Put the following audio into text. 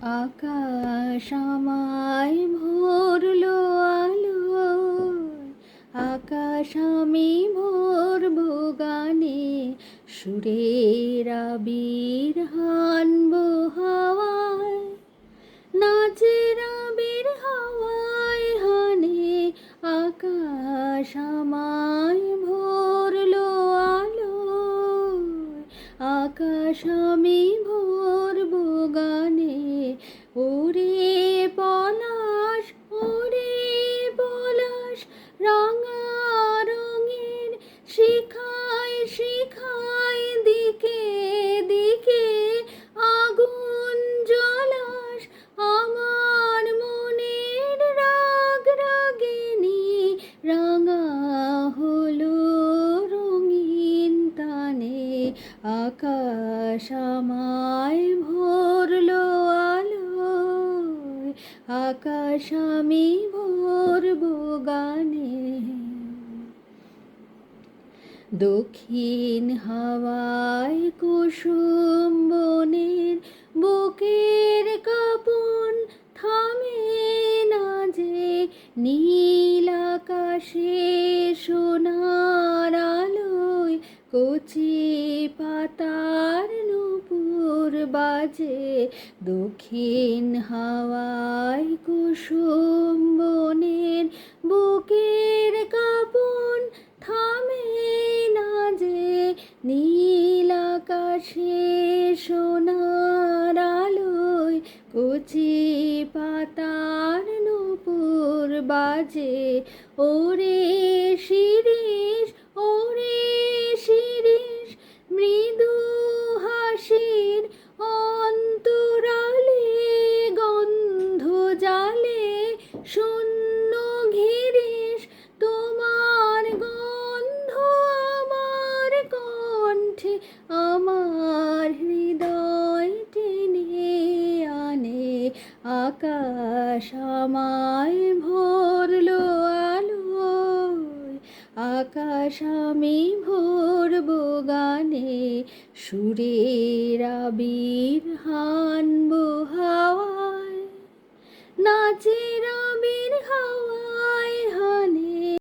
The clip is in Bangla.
আকাশ আমায় ভরলো আলোয়, আকাশ আমি ভরবো গানে, সুরের আবির হানবো হাওয়ায়, নাচের আবির হাওয়ায় হানে। আকাশ আমায় ভরলো আলোয়, আকাশ আমি ভরবো গানে। ওরে পলাশ, ওরে পলাশ, রাঙা রঙের শিখায় শিখায় দিকে দিকে আগুন জলাস। আমার মনের রাগ রাগিনী রাঙা হলো রঙিন তানে। আকাশ আমায় ভরলো আলোয়, আকাশ আমি ভরবো গানে। দক্ষিণ হাওয়ায় কুসুম বনের বুকের কাঁপন থামে না যে, নীল আকাশে সোনার আলোয় কচি পাতার নূপুর বাজে। দক্ষিণ হাওয়ায় কুসুম বনের বুকের কাঁপন থামে না যে, নীল আকাশে সোনার আলোয় কচি পাতার নূপুর বাজে। ওরে শিরিষ, ওরে শিরিষ, মৃদু হাসির অন্তরালে গন্ধ জালে শূন্য ঘিরিস। তোমার গন্ধ আমার কণ্ঠে আমার হৃদয় টেনে আনে। আকাশ আমায় ভরলো আলোয়, আকাশ আমি ভরবো গানে, সুরের আবির হানবো হাওয়ায়, নাচের আবির হাওয়ায় হানে।